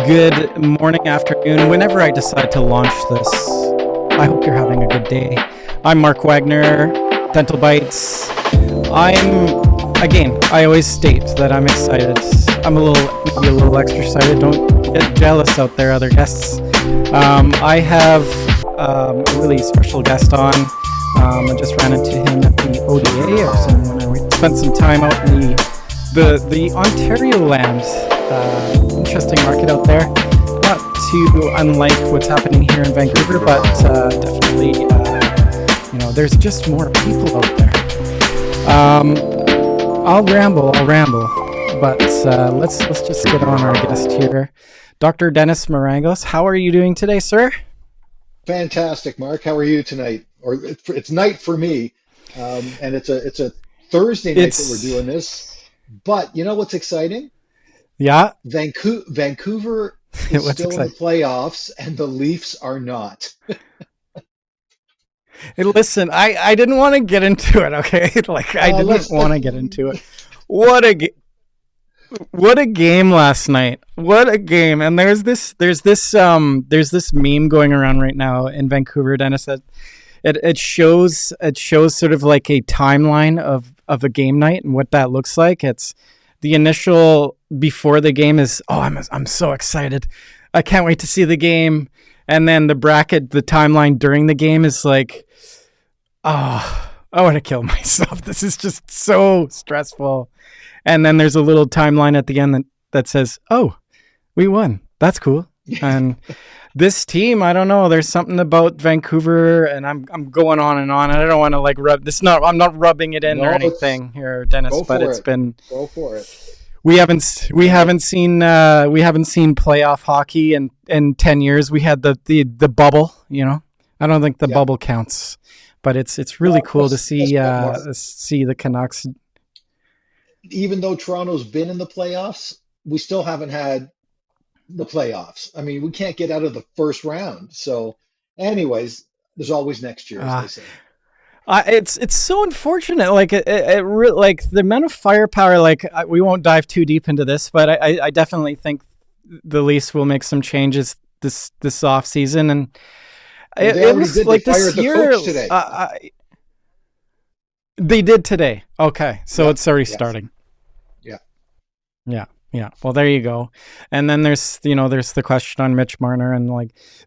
Good morning, afternoon, whenever I decide to launch this. I hope you're having a good day. I'm Mark Wagner, DentalBytes. I always state that I'm excited. I'm maybe a little extra excited. Don't get jealous out there, other guests. I have a really special guest on. I just ran into him at the ODA or somewhere. We spent some time out in the Ontario land. Interesting market out there. Not too unlike what's happening here in Vancouver, but definitely, there's just more people out there. I'll ramble, but let's just get on our guest here, Dr. Dennis Marangos. How are you doing today, sir? Fantastic, Mark. How are you tonight? Or it's night for me, and it's a Thursday night that we're doing this. But you know what's exciting? Yeah. Vancouver is What's still in the exciting? playoffs, and the Leafs are not. Hey, listen, I didn't want to get into it, okay? I didn't Let's want to get into it. What a game last night. What a game. And there's this meme going around right now in Vancouver, Dennis, that it shows sort of like a timeline of a game night and what that looks like. It's the initial before the game is, I'm so excited. I can't wait to see the game. And then the timeline during the game is like, I want to kill myself. This is just so stressful. And then there's a little timeline at the end that says, oh, we won. That's cool. And this team, I don't know. There's something about Vancouver, and I'm going on and on. I don't want to rub this. I'm not rubbing it in no, or anything here, Dennis. go But for it's it. been Go for it. we haven't seen playoff hockey in 10 years. We had the bubble. I don't think the Yeah. bubble counts, but it's really cool to see Mark. see the Canucks. Even though Toronto's been in the playoffs, we still haven't had the playoffs. I mean, we can't get out of the first round. So, anyways, there's always next year, as Uh, they say. it's so unfortunate. Like the amount of firepower. We won't dive too deep into this, but I definitely think the Leafs will make some changes this off season, and Well, they it already was did. They like this fired the year. coach today. They did today. Okay, so Yeah. it's already Yes. starting. Yeah. Yeah, yeah. Well, there you go. And then there's the question on Mitch Marner, and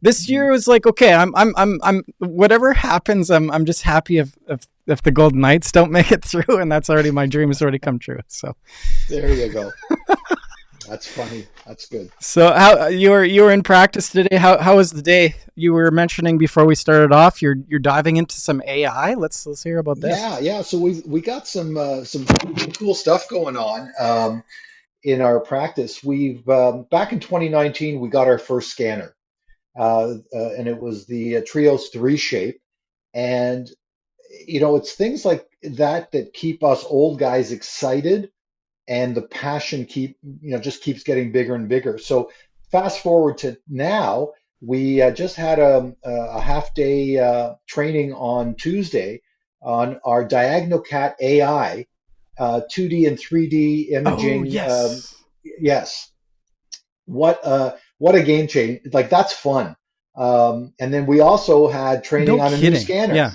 this Mhm. year was like, okay, I'm whatever happens, I'm just happy if the Golden Knights don't make it through, and that's already my dream has already come true. So There you go. That's funny. That's good. how you were in practice today? How was the day? You were mentioning before we started off, you're diving into some AI. Let's hear about this. Yeah. So we got some cool stuff going on in our practice. We've back in 2019 we got our first scanner, and it was the Trios 3 shape. And it's things like that keep us old guys excited, and the passion just keeps getting bigger and bigger. So fast forward to now, we just had a half day training on Tuesday on our DiagonalCat AI, 2D and 3D Oh imaging. yes. Yes, what a game change! Like that's fun. And then we also had training No on a new kidding. scanner. Yeah.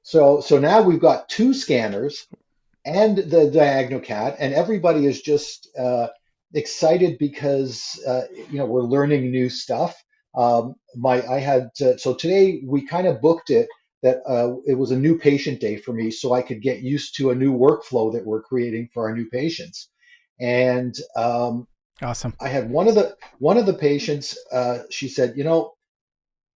So now we've got two scanners and the Diagonal Cat, and everybody is just excited because we're learning new stuff. I had so today we kind of booked it that it was a new patient day for me, so I could get used to a new workflow that we're creating for our new patients. And Awesome. I had one of the patients. She said,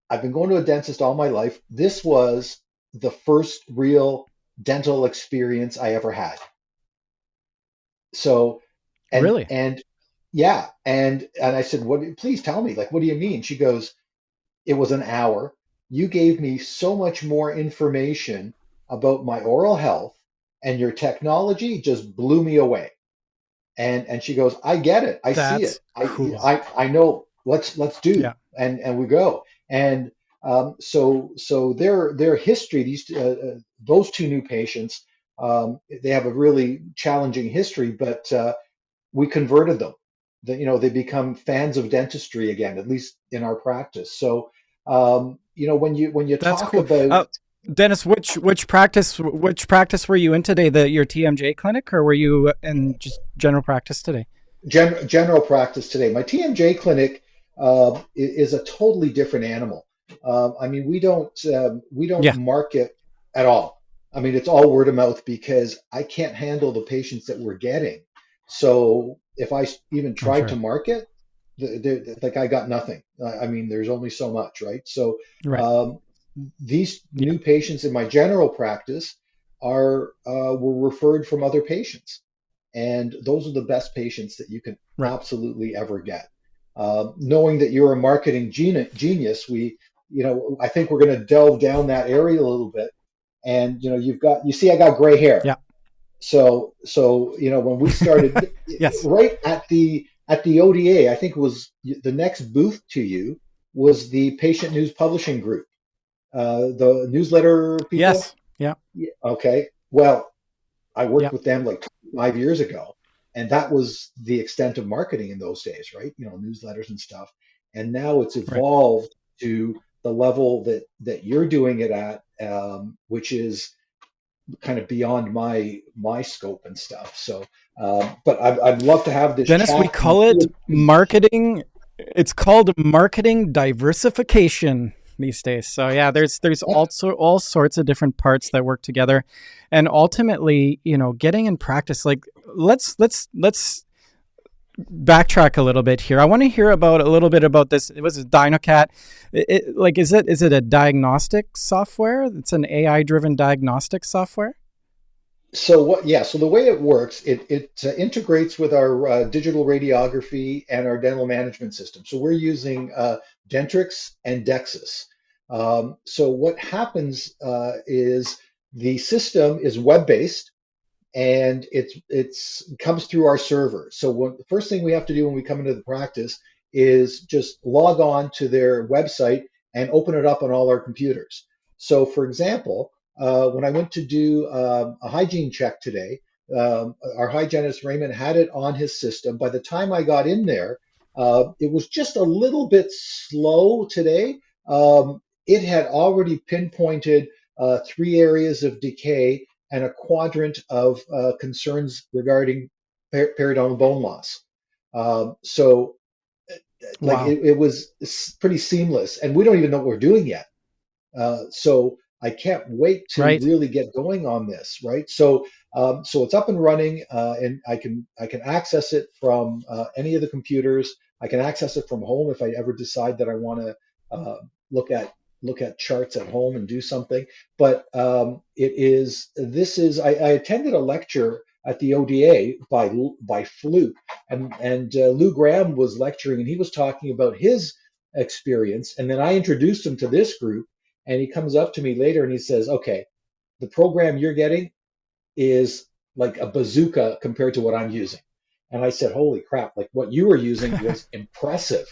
I've been going to a dentist all my life. This was the first real dental experience I ever had. So, and Really? and yeah, and I said, "What? Please tell me. Like, what do you mean?" She goes, "It was an hour. You gave me so much more information about my oral health, and your technology just blew me away." And she goes, "I get it. I see That's it. I cool. I I know. Let's do." Yeah. And we go. And so their history, those two new patients, they have a really challenging history, but we converted them. they become fans of dentistry again, at least in our practice. So when you That's talk cool. about Dennis, which practice were you in today? Your TMJ clinic, or were you in just general practice today? general practice today. My TMJ clinic is a totally different animal. I mean, we don't Yeah. market at all. I mean, it's all word of mouth because I can't handle the patients that we're getting. So if I even I'm tried to sure. market, like I got nothing. I mean, there's only so much, right? So Right. um, these Yeah. new patients in my general practice were referred from other patients, and those are the best patients that you can Right. absolutely ever get. Knowing that you're a marketing genius, I think we're going to delve down that area a little bit. And you see, I got gray hair. Yeah. So when we started Yes. right at the ODA, I think it was the next booth to you was the Patient News Publishing Group, the newsletter people. Yes. Yeah. Yeah, okay. Well, I Yeah. worked with them like 5 years ago, and that was the extent of marketing in those days, right? Newsletters and stuff. And now it's Right. evolved to the level that you're doing it at, which is kind of beyond my scope and stuff. So, but I'd love to have this Dennis, we chat and call it marketing. It's called marketing diversification these days. So yeah, there's also all sorts of different parts that work together, and ultimately, getting in practice. Like let's backtrack a little bit here. I want to hear about a little bit about this. It was a DinoCat. Is it a diagnostic software? It's an AI driven diagnostic software. So the way it works, it integrates with our digital radiography and our dental management system. So we're using Dentrix and Dexis. So what happens is the system is web-based, and it's comes through our server. So the first thing we have to do when we come into the practice is just log on to their website and open it up on all our computers. So, for example, when I went to do a hygiene check today, our hygienist Raymond had it on his system. By the time I got in there, it was just a little bit slow today. It had already pinpointed three areas of decay and a quadrant of concerns regarding periodontal bone loss. So, like Wow. it was pretty seamless, and we don't even know what we're doing yet. So I can't wait to Right. really get going on this, right? So it's up and running, and I can access it from any of the computers. I can access it from home if I ever decide that I want to look at charts at home and do something. But I attended a lecture at the ODA by Fluke, and Lou Graham was lecturing, and he was talking about his experience, and then I introduced him to this group, and he comes up to me later and he says, "Okay, the program you're getting is like a bazooka compared to what I'm using." And I said, "Holy crap, like what you were using was impressive."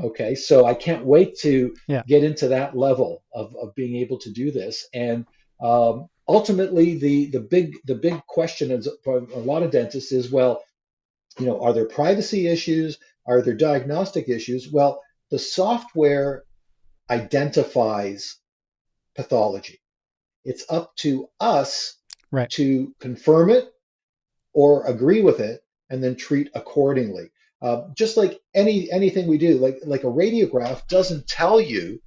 Okay, so I can't wait to Yeah. get into that level of being able to do this. And ultimately, the big question is for a lot of dentists is, well, are there privacy issues? Are there diagnostic issues? Well, the software identifies pathology. It's up to us Right. to confirm it or agree with it and then treat accordingly. Just like anything we do, like a radiograph doesn't tell you,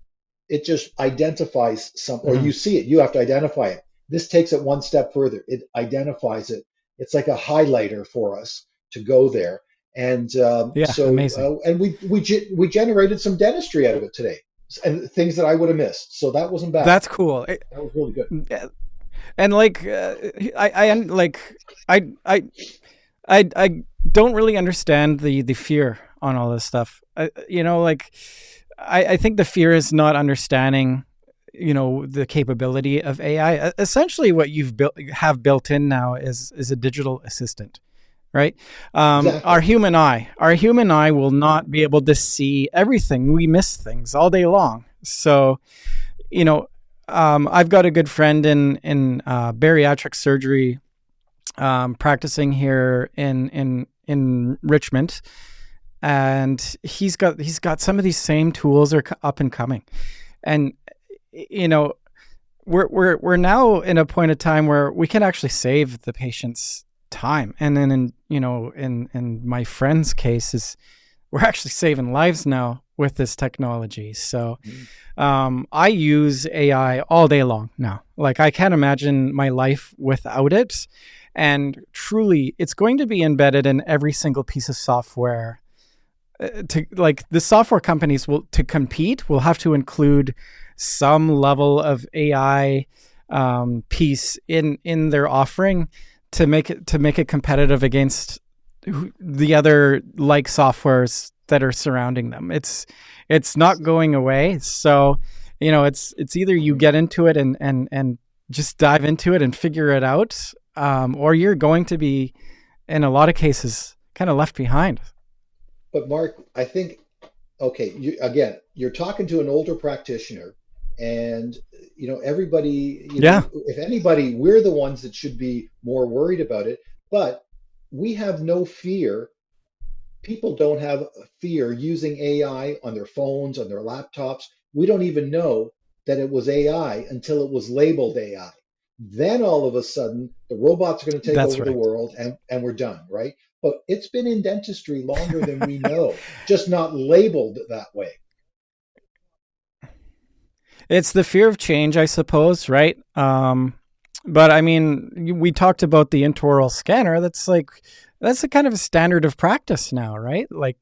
it just identifies or Hmm. you see it, you have to identify it. This takes it one step further. It identifies it. It's like a highlighter for us to go there. And Yeah. Amazing. and we generated some dentistry out of it today, and things that I would have missed. So that wasn't bad. That's cool. That was really good. And like, like, I, I, I don't really understand the fear on all this stuff. Like, I think the fear is not understanding, the capability of AI. Essentially, what have built in now is a digital assistant, right? Exactly. Our human eye will not be able to see everything. We miss things all day long. So, you know, I've got a good friend in bariatric surgery, practicing here in Richmond, and he's got some of these same tools are up and coming, and you know we're now in a point of time where we can actually save the patient's time, and then in my friend's case is we're actually saving lives now with this technology. So Mhm. I use AI all day long now. Like I can't imagine my life without it. And truly, it's going to be embedded in every single piece of software. To like the software companies will to compete will have to include some level of AI piece in their offering to make it competitive against the other like softwares that are surrounding them. It's not going away. So, it's either you Mhm. get into it and just dive into it and figure it out, or you're going to be, in a lot of cases, kind of left behind. But Mark, I think, okay, again, you're talking to an older practitioner, and everybody, Yeah, if anybody, we're the ones that should be more worried about it. But we have no fear. People don't have fear using AI on their phones, on their laptops. We don't even know that it was AI until it was labeled AI. Then all of a sudden, the robots are going to take that's over the right. world and we're done, right? But it's been in dentistry longer than we know, just not labeled that way. It's the fear of change, I suppose, right? But I mean, we talked about the intraoral scanner. That's a kind of a standard of practice now, right? Like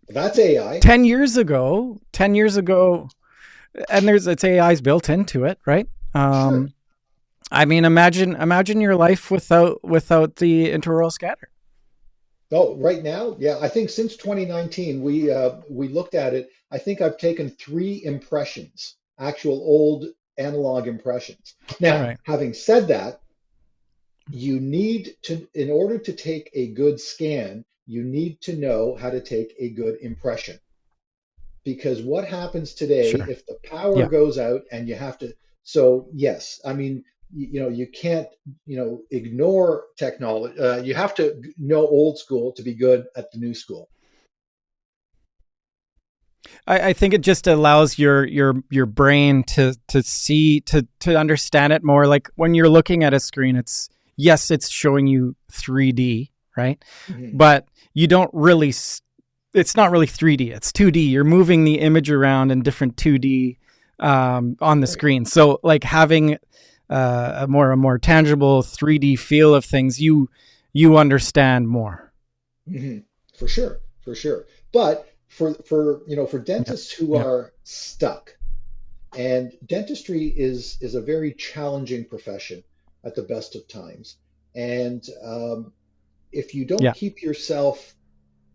That's AI. 10 years ago, and it's AI's built into it, right? Sure. I mean, imagine your life without the intraoral scanner. Oh, right now, yeah, I think since 2019, we looked at it. I think I've taken three impressions, actual old analog impressions. All Now, right, having said that, you need to, in order to take a good scan, you need to know how to take a good impression. Because what happens today sure, if the power yeah. goes out and you have to, so yes, I mean, you can't, ignore technology. You have to know old school to be good at the new school. I think it just allows your brain to see to understand it more. Like when you're looking at a screen, it's showing you 3D, right? Mhm. But you don't really. It's not really 3D. It's 2D. You're moving the image around in different 2D on the Right. screen. So like having a more tangible 3D feel of things, you understand more. Mhm. For sure, for sure. But for Yeah, dentists who yeah, are stuck, and dentistry is a very challenging profession at the best of times. And if you don't yeah, keep yourself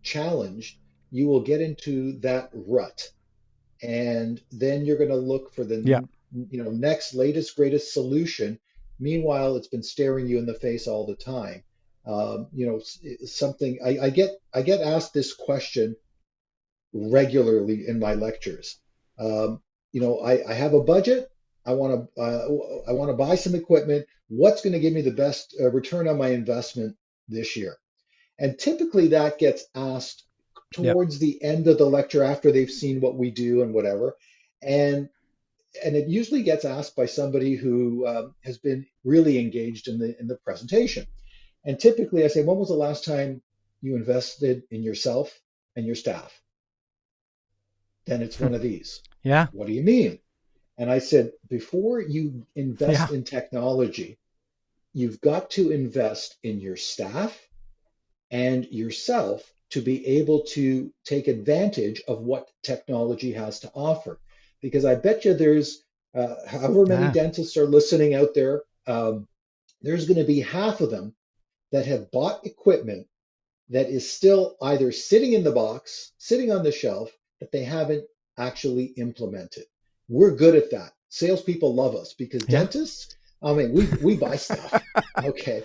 challenged, you will get into that rut, and then you're going to look for yeah. the next latest greatest solution. Meanwhile, it's been staring you in the face all the time. Something I get asked this question regularly in my lectures. I have a budget. I want to buy some equipment. What's going to give me the best return on my investment this year? And typically that gets asked Yeah. towards the end of the lecture after they've seen what we do and whatever. And and it usually gets asked by somebody who has been really engaged in the presentation. And typically I say, when was the last time you invested in yourself and your staff? Then it's one of these. Yeah. What do you mean? And I said, before you invest Yeah. in technology, you've got to invest in your staff and yourself to be able to take advantage of what technology has to offer. Because I bet you there's however many Yeah. dentists are listening out there, there's going to be half of them that have bought equipment that is still either sitting in the box, sitting on the shelf, that they haven't actually implemented. We're good at that. Salespeople love us because Yeah. dentists, I mean, we buy stuff. Okay.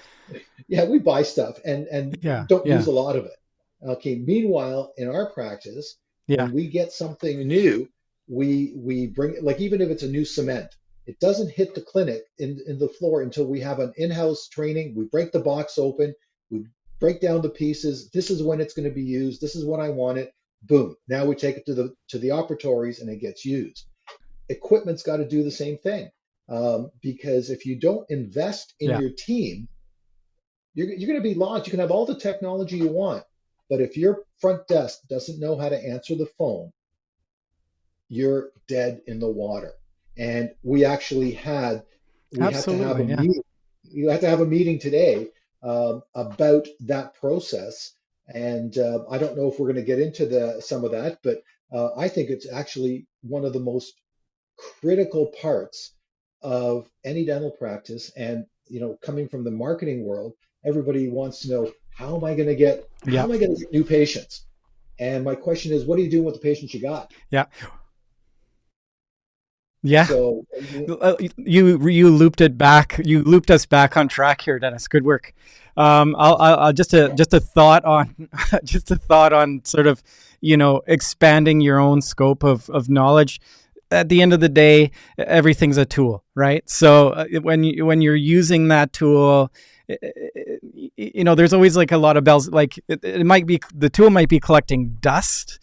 Yeah, we buy stuff and Yeah. don't use Yeah. a lot of it. Okay. Meanwhile, in our practice, Yeah. when we get something new, we bring it, like even if it's a new cement, it doesn't hit the clinic in the floor until we have an in-house training. We break the box open, we break down the pieces. This is when it's going to be used. This is when I want it. Boom. Now we take it to the operatories and it gets used. Equipment's got to do the same thing, because if you don't invest in Yeah. your team, you're going to be lost. You can have all the technology you want, but if your front desk doesn't know how to answer the phone, you're dead in the water. And we had to have a Absolutely. Yeah. meeting. You have to have a meeting today, about that process. And I don't know if we're going to get into some of that, but I think it's actually one of the most critical parts of any dental practice. And coming from the marketing world, everybody wants to know, how Yeah. am I going to get new patients? And my question is, what are you doing with the patients you got? Yeah. Yeah. So You looped it back. You looped us back on track here, Dennis. Good work. I'll just a thought on just a thought on sort of expanding your own scope of knowledge. At the end of the day, everything's a tool, right? So when you're using that tool, there's always like a lot of bells. Like it might be the tool might be collecting dust,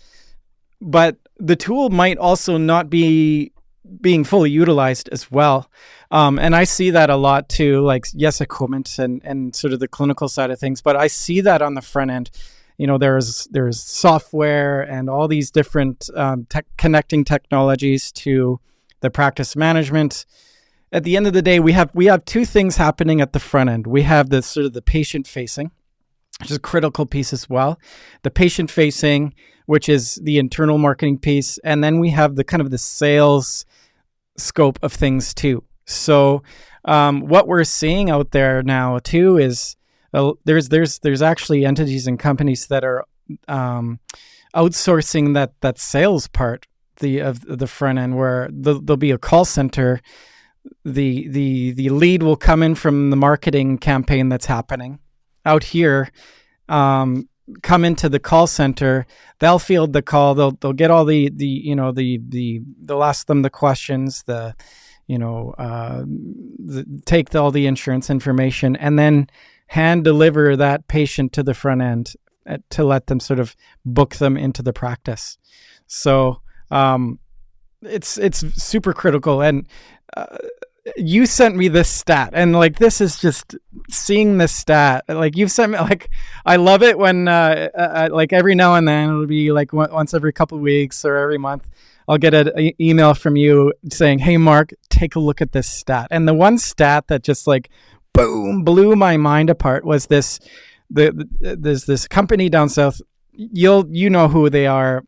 but the tool might also not be being fully utilized as well. And I see that a lot too, like, yes, equipment and sort of the clinical side of things, but I see that on the front end. There's software and all these different connecting technologies to the practice management. At the end of the day, we have two things happening at the front end. We have the sort of the patient facing, which is a critical piece as well. The patient facing, which is the internal marketing piece, and then we have the kind of the sales scope of things too. So what we're seeing out there now too is there's actually entities and companies that are outsourcing that sales part of the front end, where there'll be a call center. The lead will come in from the marketing campaign that's happening out here, come into the call center. They'll field the call. They'll get all they'll ask them the questions, take all the insurance information, and then hand deliver that patient to the front end to let them sort of book them into the practice. So it's super critical. And you sent me this stat, and like, this is just seeing this stat. Like, you've sent me, like, I love it when like every now and then, it'll be like once every couple of weeks or every month, I'll get an email from you saying, "Hey, Mark, take a look at this stat." And the one stat that just like boom blew my mind apart was this. There's this company down south. You know who they are.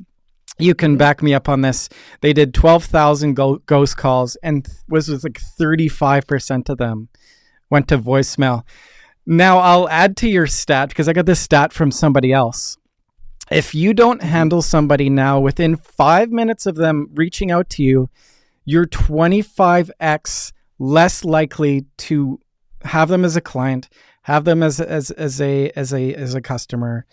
You can back me up on this. They did 12,000 ghost calls, and was like 35% of them went to voicemail. Now I'll add to your stat, because I got this stat from somebody else. If you don't handle somebody now within 5 minutes of them reaching out to you, you're 25x less likely to have them as a client, have them as a customer,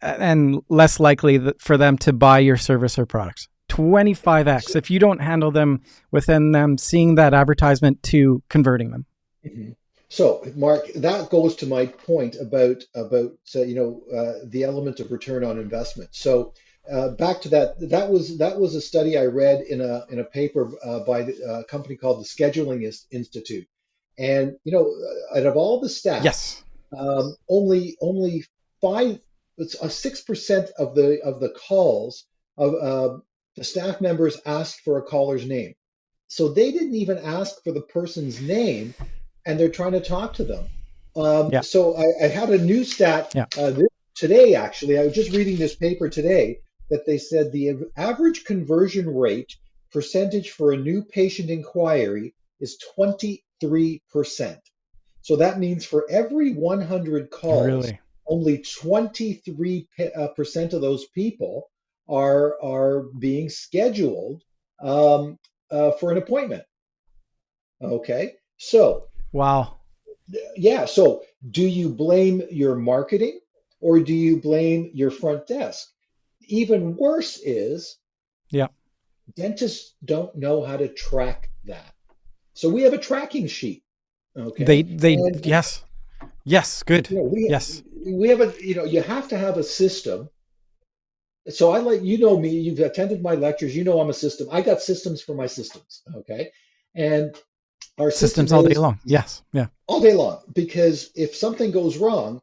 and less likely for them to buy your service or products. 25x if you don't handle them within them seeing that advertisement to converting them. Mhm. So, Mark, that goes to my point about the element of return on investment. So, back to that. That was a study I read in a paper by a company called the Scheduling Institute. And out of all the stats, Yes. only five, it's 6% of the calls of the staff members asked for a caller's name. So they didn't even ask for the person's name, and they're trying to talk to them. Yeah. So I had a new stat Yeah. today, actually. I was just reading this paper today that they said the average conversion rate percentage for a new patient inquiry is 23%. So that means for every 100 calls, Really? only 23% of those people are being scheduled for an appointment. Okay, so Wow. yeah, so do you blame your marketing or do you blame your front desk? Even worse is Yeah. dentists don't know how to track that. So we have a tracking sheet, They okay? And yes. Yes. Good. You know, Yes. we have a, you know, you have to have a system. So I like, you know me, you've attended my lectures, you know I'm a system. I got systems for my systems, okay? And our Systems system all day is long. Yes. Yeah. all day long, because if something goes wrong,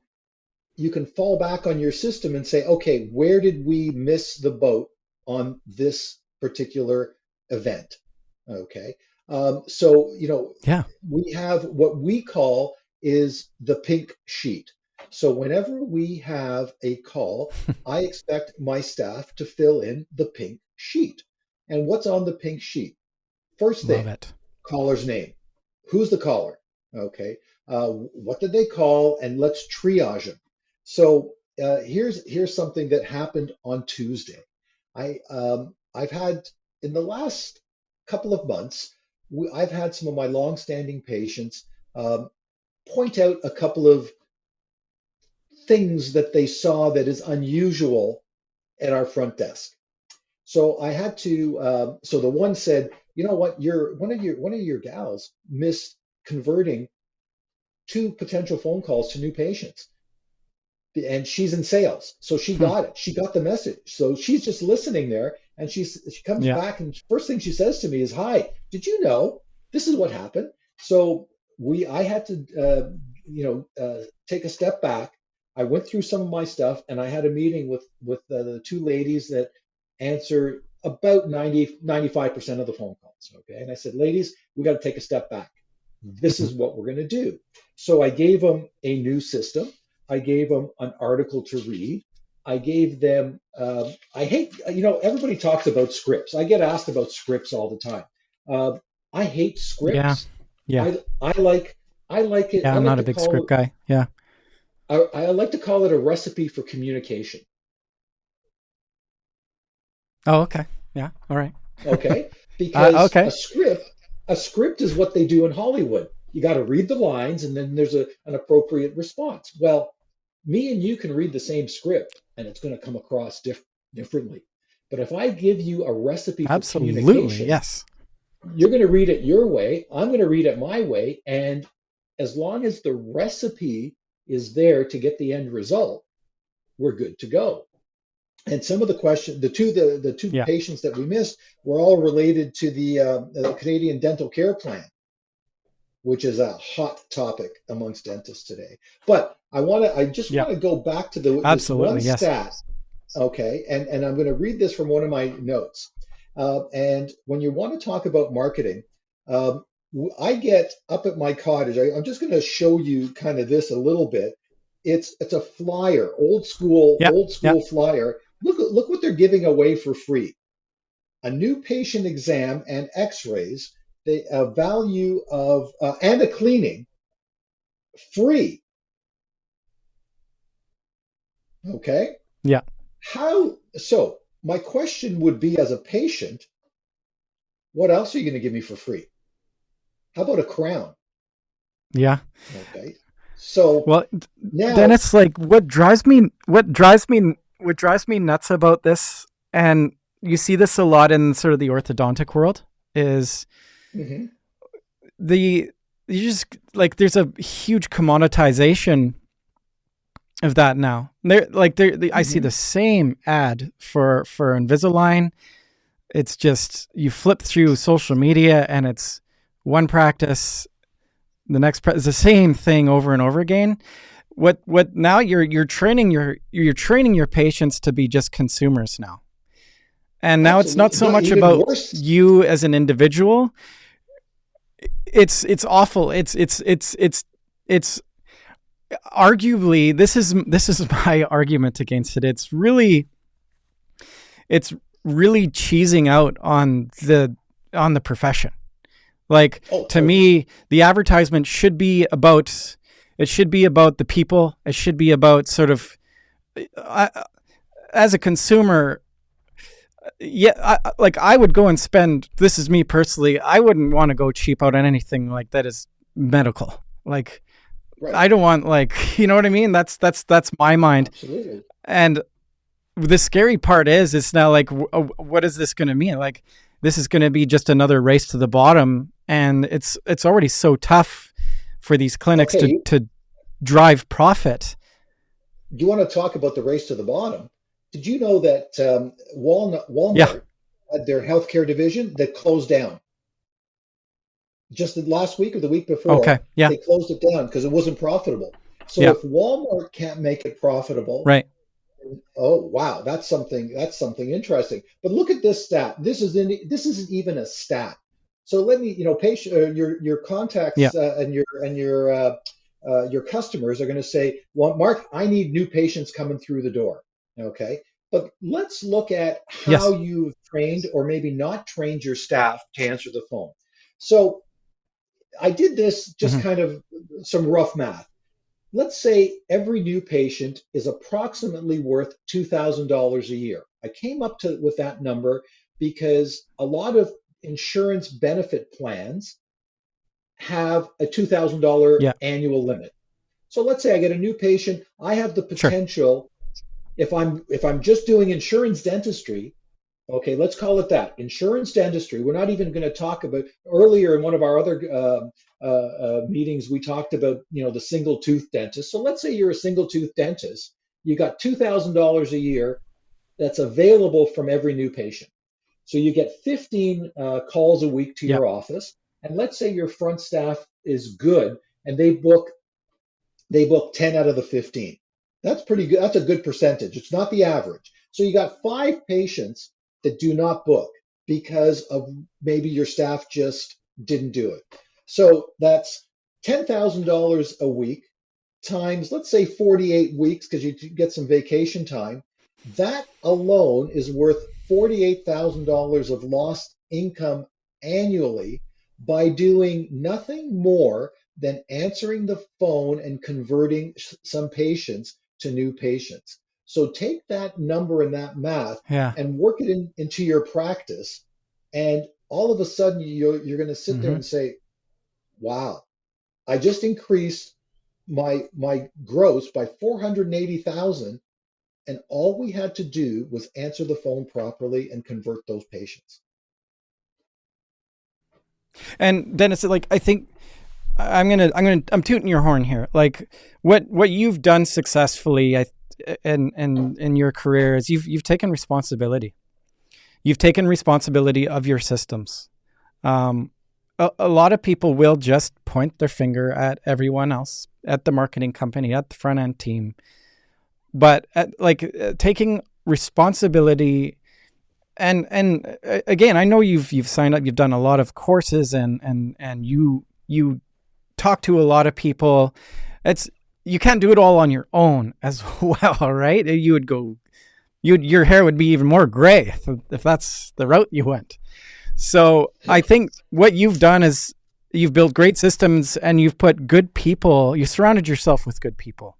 you can fall back on your system and say, okay, where did we miss the boat on this particular event? Okay. So, you know, Yeah. we have what we call is the pink sheet. So whenever we have a call, I expect my staff to fill in the pink sheet. And what's on the pink sheet? First Love thing, it. caller's name. Who's the caller? Okay. What did they call? And let's triage them. So here's something that happened on Tuesday. I've had in the last couple of months, I've had some of my long-standing patients um, point out a couple of things that they saw that is unusual at our front desk. So I had to. So the one said, "You know what? One of your gals missed converting two potential phone calls to new patients, and she's in sales, so she Hmm. got it. She got the message. So she's just listening there, and she comes Yeah. back, and first thing she says to me is, "Hi, did you know this is what happened?" So I had to, take a step back. I went through some of my stuff, and I had a meeting with the two ladies that answer about 95% of the phone calls. Okay, and I said, "Ladies, we got to take a step back. This Mhm. is what we're going to do." So I gave them a new system. I gave them an article to read. I gave them, I hate, everybody talks about scripts. I get asked about scripts all the time. Uh, I hate Yeah. scripts. Yeah. I like, I like it. Yeah. I I'm like not a to big call script it, guy. Yeah. I like to call it a recipe for communication. Oh, okay. Yeah. All right. Okay, because Okay. a script is what they do in Hollywood. You got to read the lines, and then there's an appropriate response. Well, me and you can read the same script, and it's going to come across differently. But if I give you a recipe for Absolutely. communication, Yes. you're going to read it your way, I'm going to read it my way, and as long as the recipe is there to get the end result, we're good to go. And some of the questions, the two Yeah. patients that we missed were all related to the Canadian Dental Care Plan, which is a hot topic amongst dentists today. But I just Yeah. want to go back to this one Absolutely. Yes. stat, okay? And I'm going to read this from one of my notes. And when you want to talk about marketing, um, I get up at my cottage. I'm just going to show you kind of this a little bit. It's a flyer, Yeah. old Yeah. school flyer. Look what they're giving away for free. A new patient exam and X-rays, the value of and a cleaning free. Okay, Yeah. how so? My question would be, as a patient, what else are you going to give me for free? How about a crown? Yeah. Okay, so Well, then now, it's like what drives me nuts about this, and you see this a lot in sort of the orthodontic world, is mhm, the you just like there's a huge commoditization of that now. I see mhm. the same ad for Invisalign. It's just you flip through social media and it's one practice, it's the same thing over and over again. What now you're training your patients to be just consumers now. And now it's not Absolutely, so not much even about worse. you as an individual. It's awful. It's arguably this is my argument against it. It's really cheesing out on the profession. Like, Oh, to totally. me, the advertisement should be about the people. It should be about sort of, I, as a consumer, yeah, I would go and spend. This is me personally. I wouldn't want to go cheap out on anything like that is medical. Like, Right. I don't want, like, you know what I mean. That's my mind. Absolutely. And the scary part is, it's now like, what is this going to mean? Like, this is going to be just another race to the bottom, and it's already so tough for these clinics Okay. to drive profit. You want to talk about the race to the bottom? Did you know that Yeah. Walmart had their healthcare division that closed down just the last week or the week Okay. before? Yeah. They closed it down because it wasn't profitable. So Yeah. if Walmart can't make it profitable, Right. oh wow, that's something interesting. But look at this stat. This isn't even a stat. So let me, patient your Yeah. contacts and your customers are going to say, "Well, Mark, I need new patients coming through the door." Okay, but let's look at how Yes. you've trained or maybe not trained your staff to answer the phone. So I did this just Hmm. kind of some rough math. Let's say every new patient is approximately worth $2,000 a year. I came up with that number because a lot of insurance benefit plans have a $2,000 Yeah. annual limit. So let's say I get a new patient, I have the Sure. potential, if I'm just doing insurance dentistry. Okay, let's call it that. Insurance dentistry. We're not even going to talk about earlier in one of our other meetings. We talked about the single tooth dentist. So let's say you're a single tooth dentist. You got $2,000 a year that's available from every new patient. So you get 15 calls a week to Yeah. your office, and let's say your front staff is good and they book 10 out of the 15. That's pretty good. That's a good percentage. It's not the average. So you got 5 patients that do not book because of maybe your staff just didn't do it. So that's $10,000 a week times, let's say 48 weeks, because you get some vacation time. That alone is worth $48,000 of lost income annually by doing nothing more than answering the phone and converting some patients to new patients. So take that number and that math Yeah. and work it into your practice. And all of a sudden, you're going to sit there Hmm. and say, wow, I just increased my gross by 480,000, and all we had to do was answer the phone properly and convert those patients. And then it's like, I think I'm tooting your horn here. Like what you've done successfully, in your career is you've taken responsibility. You've taken responsibility of your systems. Um, a lot of people will just point their finger at everyone else, at the marketing company, at the front end team, but taking responsibility. And again, I know you've signed up, you've done a lot of courses, and you talk to a lot of people. It's You can't do it all on your own as well, right? Your hair would be even more gray if that's the route you went. So I think what you've done is you've built great systems and you've put good people. You surrounded yourself with good people.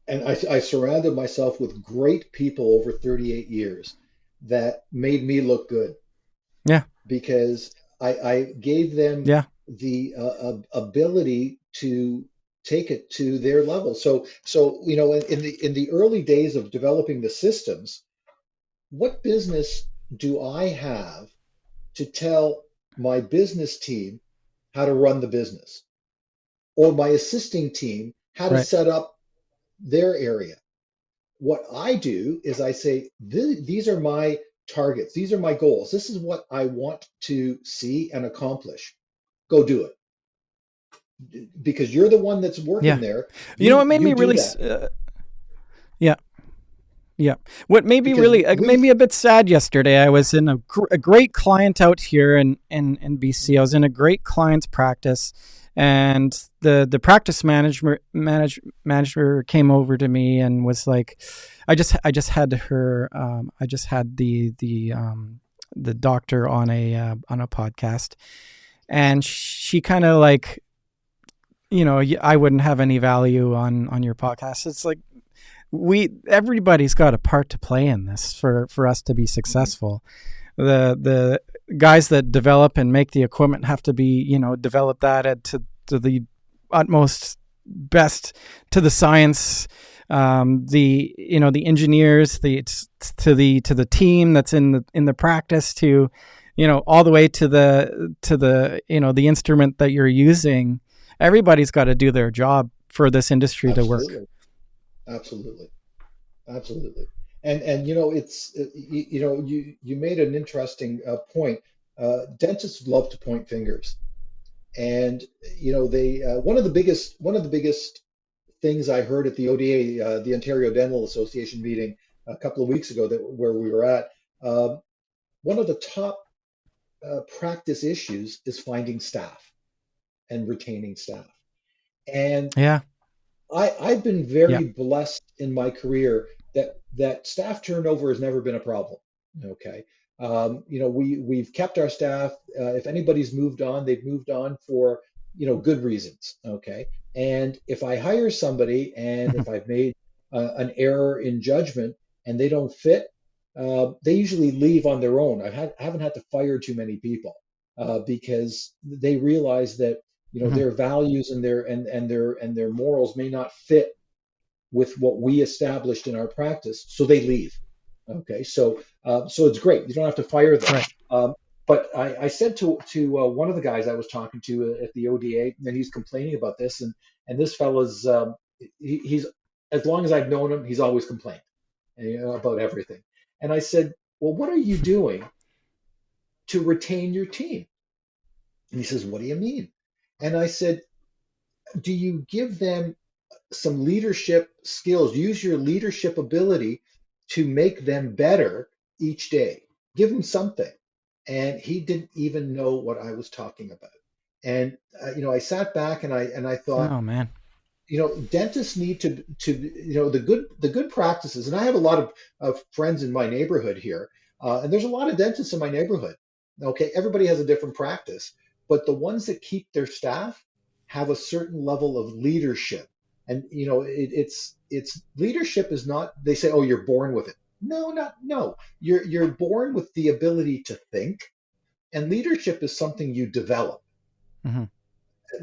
And I surrounded myself with great people over 38 years that made me look good Yeah, because I gave them yeah, the ability to take it to their level. So in the early days of developing the systems, what business do I have to tell my business team how to run the business or my assisting team how to right. set up their area? What I do is I say, these are my targets, these are my goals, this is what I want to see and accomplish. Go do it because you're the one that's working Yeah. there. You know You what made you me do really, that. yeah, yeah. What made me Because really made we've me a bit sad yesterday. I was in a great client out here in BC. I was in a great client's practice, and the practice manager came over to me and was like, I just had her I just had the doctor on a podcast, and she kind of like, I wouldn't have any value on your podcast. It's like, everybody's got a part to play in this for us to be Mhm. successful. The guys that develop and make the equipment have to be, develop that to the utmost best, to the science. The engineers, to the team that's in the practice, to, all the way to the the instrument that you're using. Everybody's got to do their job for this industry to work. Absolutely. Absolutely. Absolutely. And you know, it's you know, you made an interesting point. Dentists love to point fingers, and you know, they one of the biggest things I heard at the ODA, the Ontario Dental Association meeting a couple of weeks ago, that where we were at. One of the top practice issues is finding staff and retaining staff. And Yeah. I've been Yeah. very blessed in my career that staff turnover has never been a problem. Okay. You know, we've kept our staff. If anybody's moved on, they've moved on for, you know, good reasons. Okay. And if I hire somebody and Mhm. if I've made an error in judgment and they don't fit, they usually leave on their own. I haven't had to fire too many people because they realize that, you know, Mhm. their values and their morals may not fit with what we established in our practice, so they leave. Okay, so it's great. You don't have to fire them. Right. Um, but I said to one of the guys I was talking to at the ODA, and he's complaining about this, and this fella's he's, as long as I've known him, he's always complained, you know, about everything. And I said, well, what are you doing to retain your team? And he says, what do you mean? And I said, do you give them some leadership skills? Use your leadership ability to make them better each day. Give them something. And he didn't even know what I was talking about. And you know, I sat back and I thought, Oh man. you know, dentists need to you know, the good practices. And I have a lot of friends in my neighborhood here, and there's a lot of dentists in my neighborhood. Okay, everybody has a different practice, but the ones that keep their staff have a certain level of leadership. And you know, it's leadership is not, they say, oh, you're born with it. No, not no. You're born with the ability to think, and leadership is something you develop Mhm.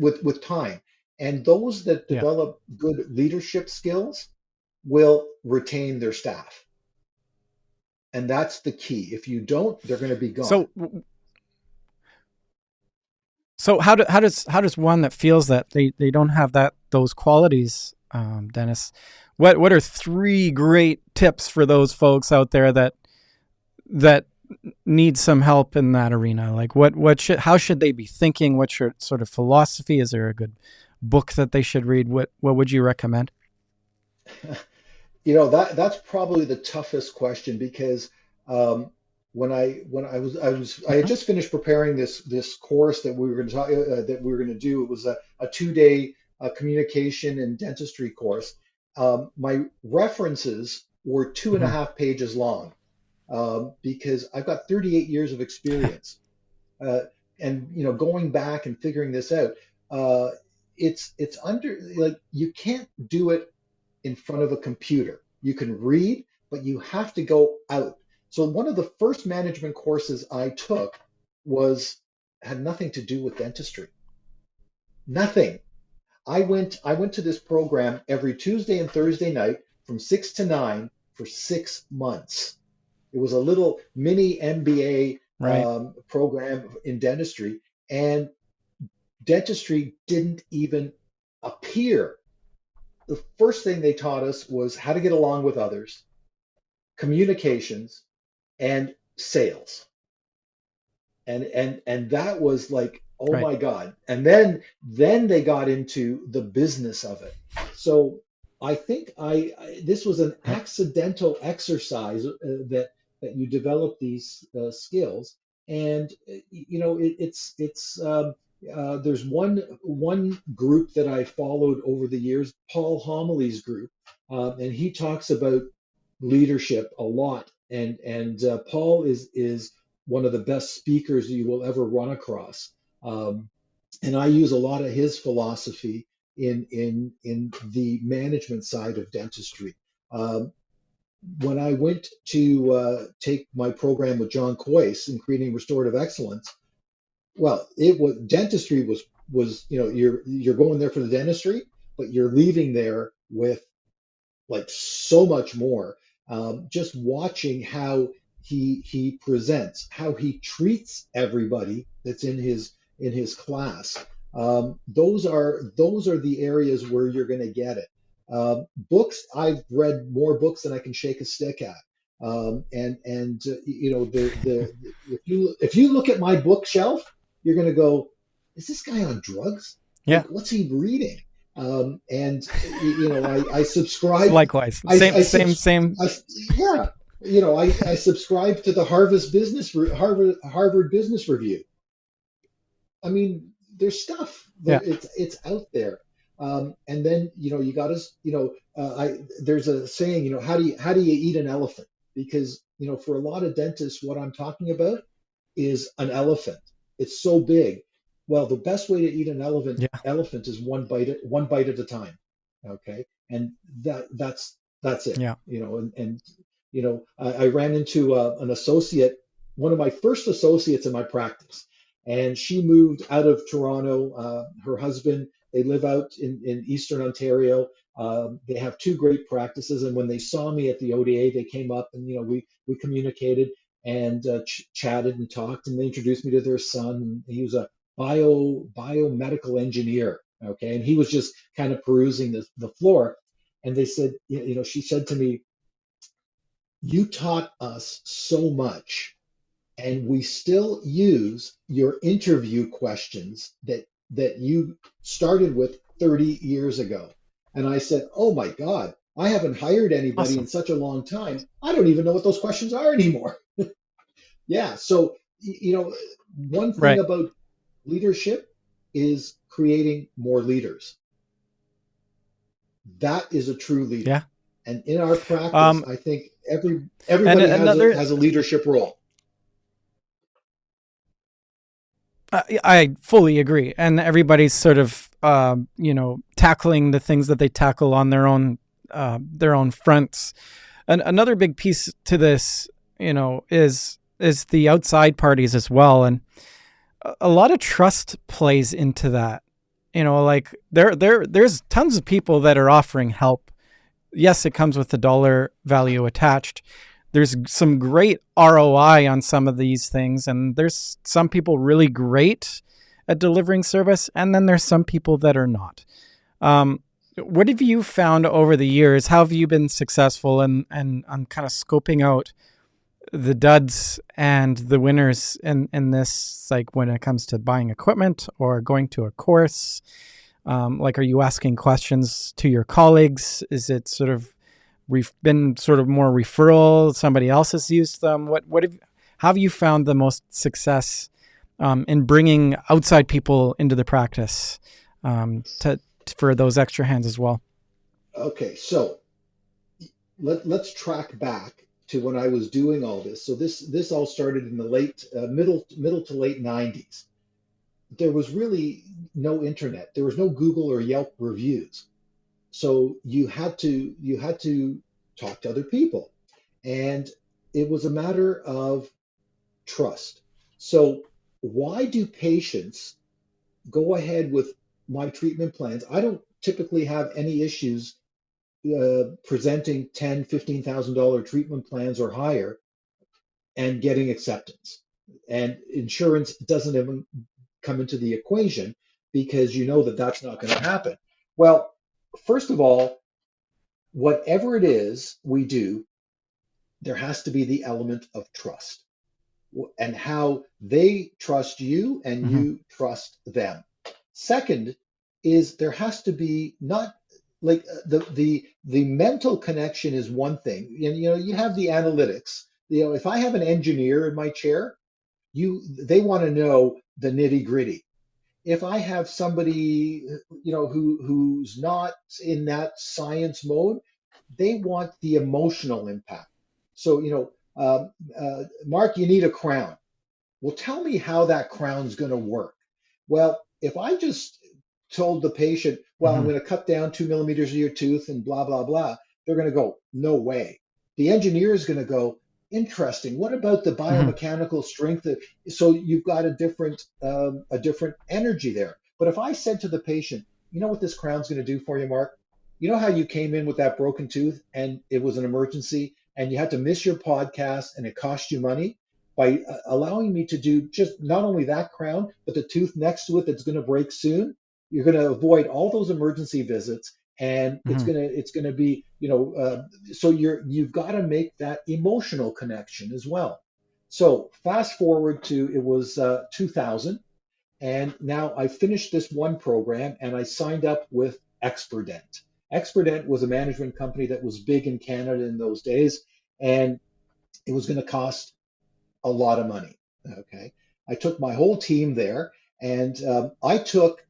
with time. And those that Yeah. develop good leadership skills will retain their staff. And that's the key. If you don't, they're going to be gone. So so how does one that feels that they don't have those qualities, Dennis? What are three great tips for those folks out there that need some help in that arena? Like what should how should they be thinking? What's your sort of philosophy? Is there a good book that they should read? What would you recommend? You know, that's probably the toughest question because when I had Mhm. just finished preparing this course that we were going to talk that we were going to do. It was a 2 day communication and dentistry course. My references were two and a Mhm. half pages long because I've got 38 years of experience. uh, and you know, going back and figuring this out, uh, it's under, like, you can't do it in front of a computer. You can read, but you have to go out. So one of the first management courses I took was had nothing to do with dentistry. Nothing. I went to this program every Tuesday and Thursday night from 6 to 9 for 6 months. It was a little mini MBA Right. program in dentistry, and dentistry didn't even appear. The first thing they taught us was how to get along with others, communications, and sales. And that was like, oh Right. my God. And then they got into the business of it. So I think this was an Yep. accidental exercise that you develop these skills. And you know, it's there's one group that I followed over the years, Paul Homily's group, and he talks about leadership a lot. And Paul is one of the best speakers you will ever run across. Um, and I use a lot of his philosophy in the management side of dentistry. Um, when I went to take my program with John Coyce in creating restorative excellence, well, it was dentistry was, you know, you're going there for the dentistry, but you're leaving there with like so much more. Just watching how he presents, how he treats everybody that's in his class. Those are the areas where you're going to get it. Books, I've read more books than I can shake a stick at. And you know, if you look at my bookshelf, you're going to go, is this guy on drugs? Yeah. Like, what's he reading? And you know, I subscribe. Likewise. I, Same, I, same, subs, same. yeah, you know, I subscribe to the Harvard Business Review. I mean, there's stuff there. Yeah. It's out there. And then you know you got to you know I there's a saying, you know, how do you eat an elephant? Because you know, for a lot of dentists, what I'm talking about is an elephant. It's so big. Well, the best way to eat an Yeah. elephant is one bite at a time. Okay, and that's it. Yeah. You know, and you know, I ran into an associate, one of my first associates in my practice, and she moved out of Toronto. Her husband, they live out in Eastern Ontario. They have two great practices, and when they saw me at the ODA, they came up and you know we communicated and chatted and talked, and they introduced me to their son. He was a biomedical engineer, okay, and he was just kind of perusing the floor, and they said, you know, she said to me, "You taught us so much, and we still use your interview questions that you started with 30 years ago." And I said, "Oh my God, I haven't hired anybody in Awesome. such a long time. I don't even know what those questions are anymore." Yeah. So, you know, one thing Right. about leadership is creating more leaders. That is a true leader. Yeah. And in our practice, Um, I think and everybody has a another, has a leadership role. I fully agree. And everybody's sort of, tackling the things that they tackle on their own fronts. And another big piece to this, is the outside parties as well. And a lot of trust plays into that. Like there's tons of people that are offering help. Yes, it comes with the dollar value attached. There's some great ROI on some of these things, and there's some people really great at delivering service, and then there's some people that are not. Um, what have you found over the years? How have you been successful and on kind of scoping out the duds and the winners in this, like when it comes to buying equipment or going to a course? Like, are you asking questions to your colleagues? Is it sort of been sort of more referral? Somebody else has used them. How have you found the most success in bringing outside people into the practice for those extra hands as well? Okay, so let's track back to when I was doing all this. So this all started in the late middle to late 90s. There was really no internet. There was no Google or Yelp reviews. So you had to talk to other people, and it was a matter of trust. So why do patients go ahead with my treatment plans? I don't typically have any issues presenting $10,000, $15,000 treatment plans or higher and getting acceptance. And insurance doesn't even come into the equation because you know that that's not going to happen. Well, first of all, whatever it is we do, there has to be the element of trust and how they trust you and Mm-hmm. you trust them. Second is there has to be not like the mental connection is one thing. And you know, you have the analytics. You know, if I have an engineer in my chair, they want to know the nitty gritty. If I have somebody, you know, who's not in that science mode, they want the emotional impact. So, you know, Mark, you need a crown. Well, tell me how that crown's going to work. Well, if I just told the patient, well, I'm Mm-hmm. going to cut down 2 millimeters of your tooth and blah, blah, blah, they're going to go, no way. The engineer is going to go, interesting. What about the Mm-hmm. biomechanical strength? So you've got a different energy there. But if I said to the patient, you know what this crown's going to do for you, Mark? You know how you came in with that broken tooth and it was an emergency and you had to miss your podcast and it cost you money? by allowing me to do just not only that crown, but the tooth next to it that's going to break soon. You're going to avoid all those emergency visits, and Mhm. it's going to be, so you've got to make that emotional connection as well. So fast forward to it was 2000, and now I finished this one program and I signed up with Experdent. Experdent was a management company that was big in Canada in those days, and it was going to cost a lot of money. Okay. I took my whole team there, and I took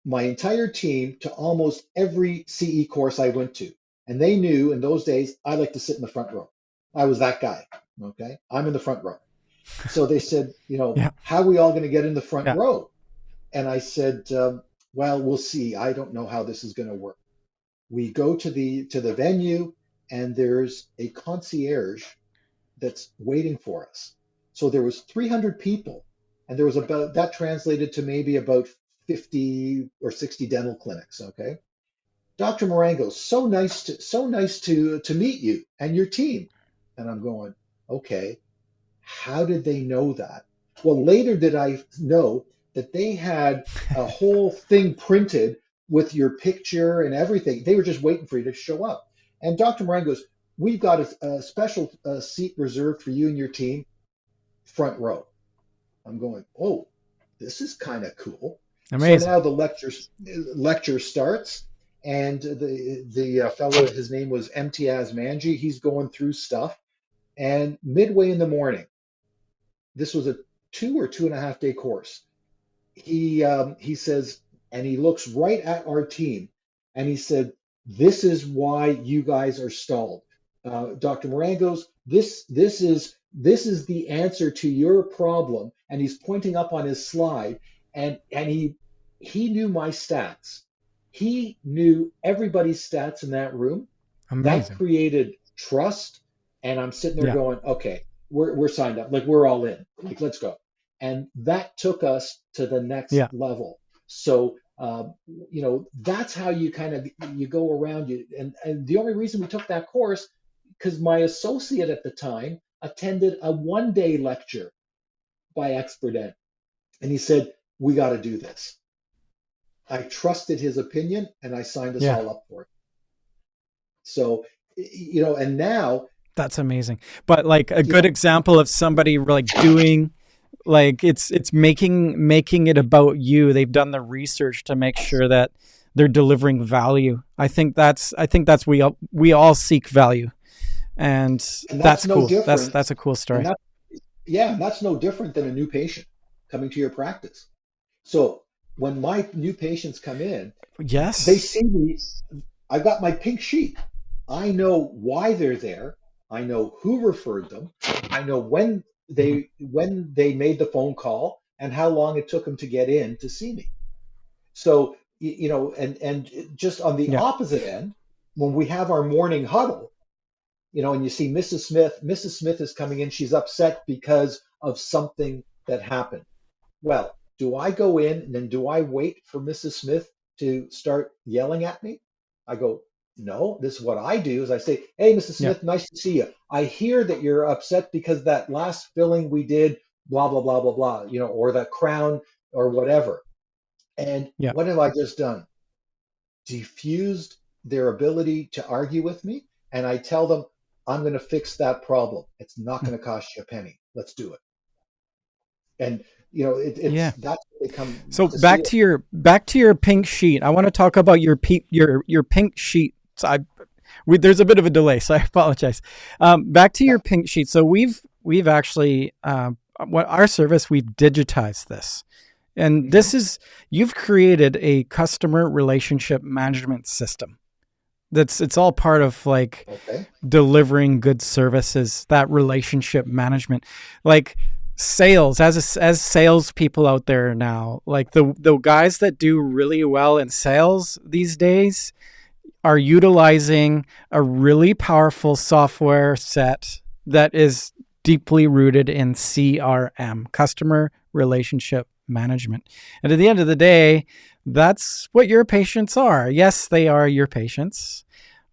my entire team to almost every CE course I went to. And they knew in those days I like to sit in the front row. I was that guy. Okay. I'm in the front row. So they said, Yeah. how are we all going to get in the front Yeah. row? And I said, well, we'll see. I don't know how this is going to work. We go to the venue, and there's a concierge that's waiting for us. So there was 300 people, and there was about that translated to maybe about 50 or 60 dental clinics. Okay, Dr. Marangos, so nice to meet you and your team. And I'm going, okay, how did they know that? Well, later did I know that they had a whole thing printed with your picture and everything. They were just waiting for you to show up. And Dr. Moran goes, we've got a special seat reserved for you and your team, front row. I'm going, oh, this is kind of cool. So Amazing. now the lecture starts, and the fellow, his name was Imtiaz Manji. He's going through stuff, and midway in the morning, this was a 2 or 2.5 day course. He says, and he looks right at our team, and he said, "This is why you guys are stalled, Dr. Marangos. This is the answer to your problem." And he's pointing up on his slide, and he knew my stats. He knew everybody's stats in that room. That Amazing. created trust, and I'm sitting there Yeah. going, okay, we're signed up, like we're all in, like let's go. And that took us to the next Yeah. level. So that's how you kind of you go around you. And the only reason we took that course because my associate at the time attended a 1 day lecture by Experdent, and he said, we got to do this. I trusted his opinion, and I signed us Yeah. all up for it. So and now, That's amazing. But like a you good know example of somebody like doing like it's making it about you. They've done the research to make sure that they're delivering value. I think that's we all seek value. And and that's that's no cool. That's different. that's a cool And story. that Yeah, and that's no different than a new patient coming to your practice. So when my new patients come in, they Yes. see me. I've got my pink sheet. I know why they're there. I know who referred them. I know Mhm. when they made the phone call and how long it took them to get in to see me. So and just on the Yeah. opposite end, when we have our morning huddle, and you see Mrs. Smith is coming in. She's upset because of something that happened. Well, do I go in and then do I wait for Mrs. Smith to start yelling at me? I go, no, this is what I do is I say, hey, Mrs. Yeah. Smith, nice to see you. I hear that you're upset because that last filling we did, blah, blah, blah, blah, blah, or the crown or whatever. And Yeah. what have I just done? Diffused their ability to argue with me. And I tell them, I'm going to fix that problem. It's not going to cost you a penny. Let's do it. And it's Yeah. that's what they come So to see. back to your pink sheet. I want to talk about your pink sheet. So there's a bit of a delay, so I apologize. Back to Yeah. your pink sheet. So we've actually what our service we've digitized this, and Hmm. this is you've created a customer relationship management system. It's all part of like Okay. delivering good services, that relationship management, like sales as salespeople out there now, like the guys that do really well in sales these days are utilizing a really powerful software set that is deeply rooted in CRM, customer relationship management. And at the end of the day, that's what your patients are. Yes, they are your patients,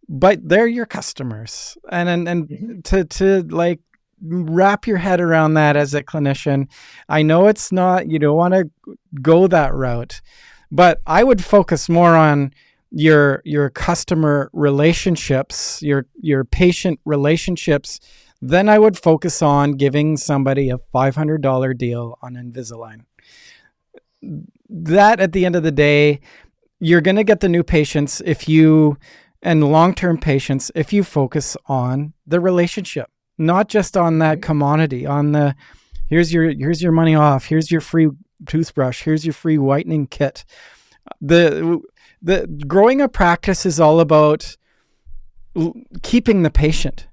but they're your customers. And Hmm. to like wrap your head around that as a clinician. I know it's not, you don't want to go that route, but I would focus more on your customer relationships, your patient relationships. Then I would focus on giving somebody a $500 deal on Invisalign. That at the end of the day, you're going to get the new patients if you and long-term patients if you focus on the relationship, not just on that commodity, on the here's your money off, here's your free toothbrush, here's your free whitening kit. The growing a practice is all about keeping the patient.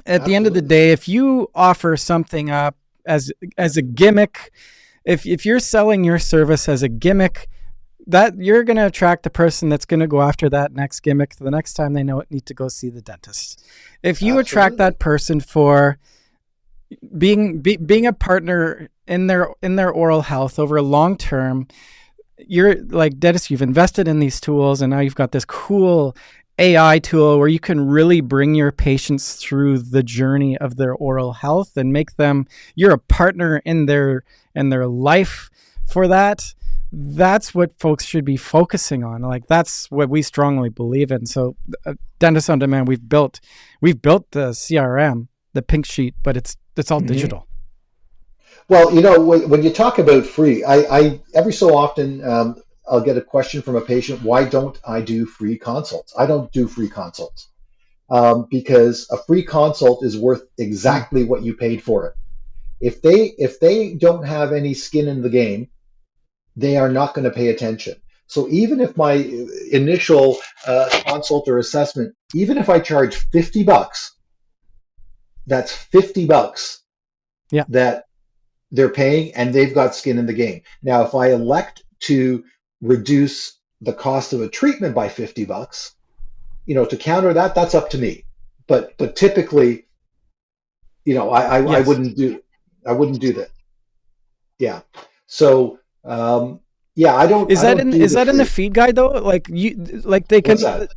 At the end of the day, if you offer something up as a gimmick, if you're selling your service as a gimmick, that you're going to attract the person that's going to go after that next gimmick the next time they need to go see the dentist. If you attract that person for being a partner in their oral health over a long term, you're like dentist, you've invested in these tools and now you've got this cool AI tool where you can really bring your patients through the journey of their oral health and make them, you're a partner in their life for that. That's what folks should be focusing on. Like that's what we strongly believe in. So Dentist on Demand, we've built the CRM, the pink sheet, but it's all digital. Well, when you talk about free, I every so often I'll get a question from a patient. Why don't I do free consults? I don't do free consults because a free consult is worth exactly what you paid for it. If they don't have any skin in the game, they are not going to pay attention. So even if my initial consult or assessment, even if I charge $50, that's $50 that they're paying and they've got skin in the game. Now, if I elect to reduce the cost of a treatment by $50, to counter that, that's up to me. But typically, I wouldn't do that. Yeah. So I don't. Is that is that in the feed guide though? Like they can. What's that?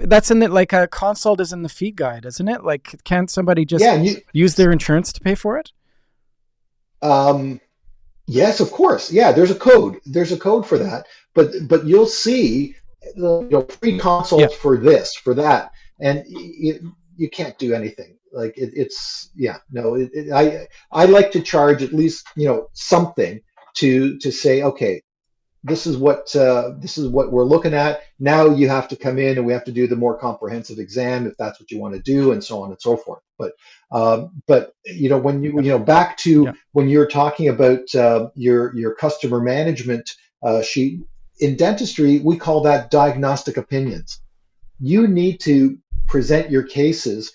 That's in the like a consult is in the feed guide, isn't it? Like can't somebody just use their insurance to pay for it? Yes, of course. Yeah, there's a code. There's a code for that. But you'll see free consults for this, for that, and you can't do anything. Like I like to charge at least something to say, okay, this is what we're looking at. Now you have to come in and we have to do the more comprehensive exam if that's what you want to do, and so on and so forth. But when you back to when you're talking about your customer management sheet in dentistry, we call that diagnostic opinions. You need to present your cases.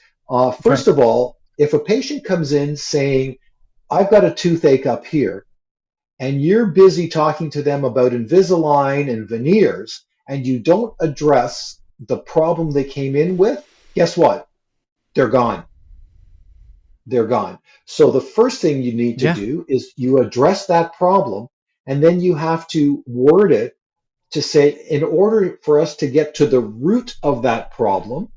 First of all, if a patient comes in saying, I've got a toothache up here, and you're busy talking to them about Invisalign and veneers, and you don't address the problem they came in with, guess what? They're gone. They're gone. So the first thing you need to do is you address that problem, and then you have to word it to say, in order for us to get to the root of that problem,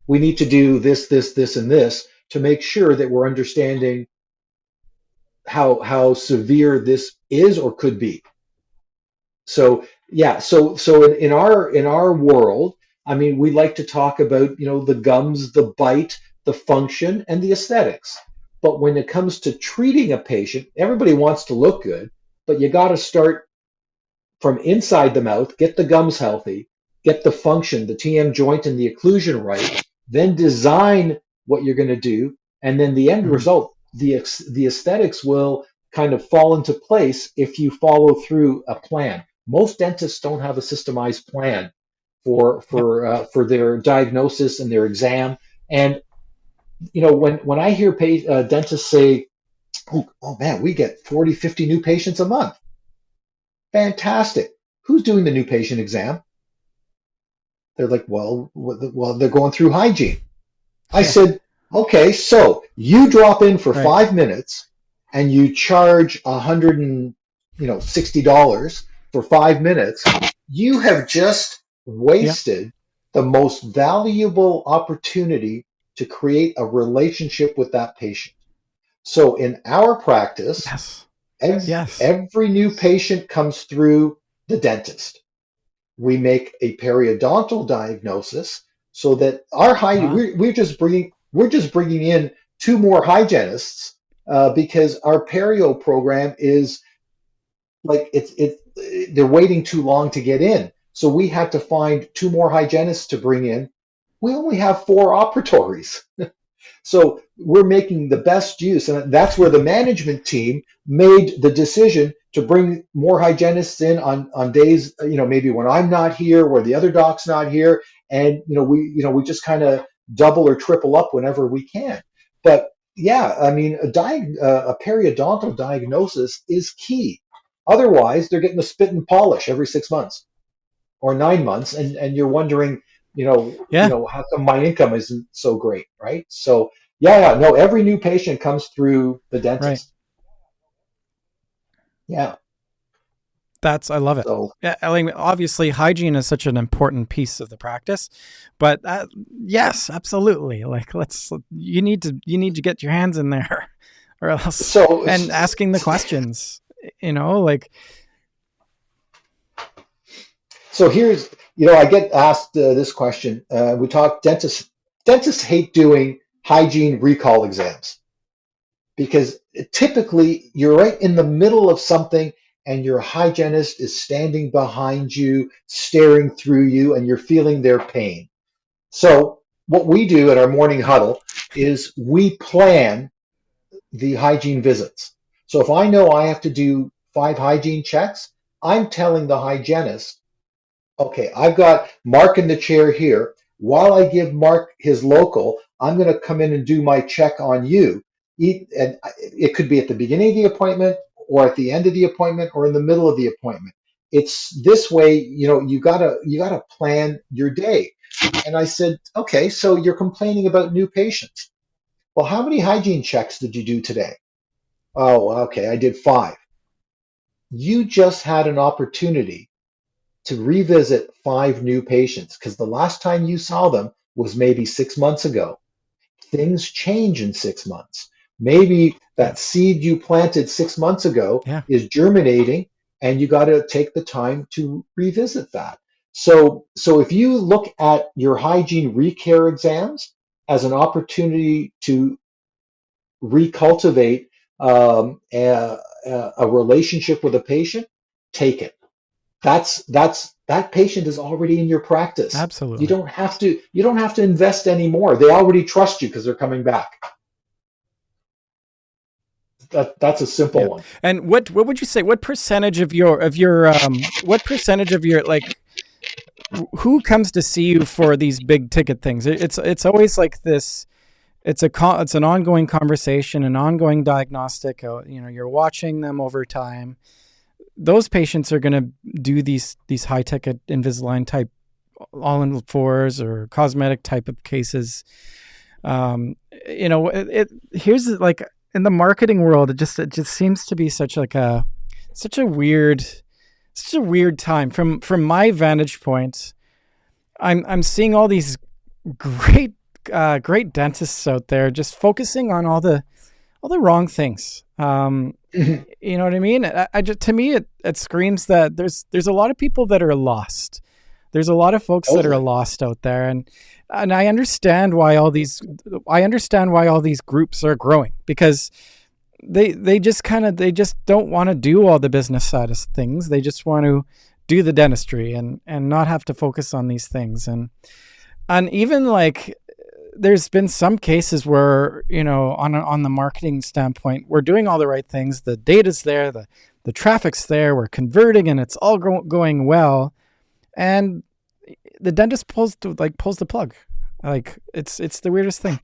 we need to do this, this, this, and this to make sure that we're understanding how severe this is or could be. So in our world, I mean, we like to talk about the gums, the bite, the function, and the aesthetics. But when it comes to treating a patient, everybody wants to look good, but you got to start from inside the mouth, get the gums healthy, get the function, the TM joint and the occlusion right, then design what you're going to do, and then the end result, the aesthetics will kind of fall into place if you follow through a plan. Most dentists don't have a systemized plan for their diagnosis and their exam. And when I hear dentists say, oh man, we get 40, 50 new patients a month. Fantastic. Who's doing the new patient exam? They're like, well, they're going through hygiene. I said, okay, so you drop in for 5 minutes and you charge $160 for 5 minutes. You have just wasted the most valuable opportunity to create a relationship with that patient. So in our practice, Yes. Yes. every new patient comes through the dentist. We make a periodontal diagnosis so that Ah, we're just bringing in two more hygienists because our perio program is like they're waiting too long to get in. So we had to find two more hygienists to bring in. We only have four operatories. So we're making the best use, and that's where the management team made the decision to bring more hygienists in on days, maybe when I'm not here, where the other doc's not here, and we just kind of double or triple up whenever we can. But yeah, I mean, a periodontal diagnosis is key. Otherwise, they're getting a spit and polish every 6 months or 9 months, and you're wondering, yeah. how come my income isn't so great, right? So yeah, no, every new patient comes through the Right. dentist. Yeah. I love it. So Yeah, I mean, obviously, hygiene is such an important piece of the practice, but yes, absolutely. Like, you need to get your hands in there, or else, so and asking the questions. Like, so here's, I get asked this question. We talk dentists hate doing hygiene recall exams because typically you're right in the middle of something and your hygienist is standing behind you, staring through you, and you're feeling their pain. So what we do at our morning huddle is we plan the hygiene visits. So if I know I have to do 5 hygiene checks, I'm telling the hygienist, okay, I've got Mark in the chair here. While I give Mark his local, I'm going to come in and do my check on you. And it could be at the beginning of the appointment or at the end of the appointment or in the middle of the appointment. It's this way, you gotta plan your day. And I said, okay, so you're complaining about new patients. Well, how many hygiene checks did you do today? Oh, okay, I did 5. You just had an opportunity to revisit 5 new patients because the last time you saw them was maybe 6 months ago. Things change in 6 months. Maybe yeah, that seed you planted 6 months ago yeah, is germinating and you got to take the time to revisit that. So if you look at your hygiene recare exams as an opportunity to recultivate a relationship with a patient, take it. That patient is already in your practice. absolutely. You don't have to invest anymore. They already trust you because they're coming back. That's a simple Yeah. one. And what would you say? What percentage of what percentage of your, like, who comes to see you for these big ticket things? It's always like this. It's an ongoing conversation, an ongoing diagnostic. You're watching them over time. Those patients are going to do these high ticket Invisalign type all in fours or cosmetic type of cases. Here's, like, in the marketing world, it just seems to be such a weird time from my vantage point. I'm seeing all these great great dentists out there just focusing on all the wrong things. You know what I mean? I just, to me, it screams that there's a lot of people that are lost. There's a lot of folks that are Totally. lost out there, and I understand why all these groups are growing, because they just don't want to do all the business side of things. They just want to do the dentistry and not have to focus on these things. And even, like, there's been some cases where, on the marketing standpoint, we're doing all the right things. The data's there, the traffic's there, we're converting, and it's all going well. And the dentist pulls the plug. Like, it's the weirdest thing.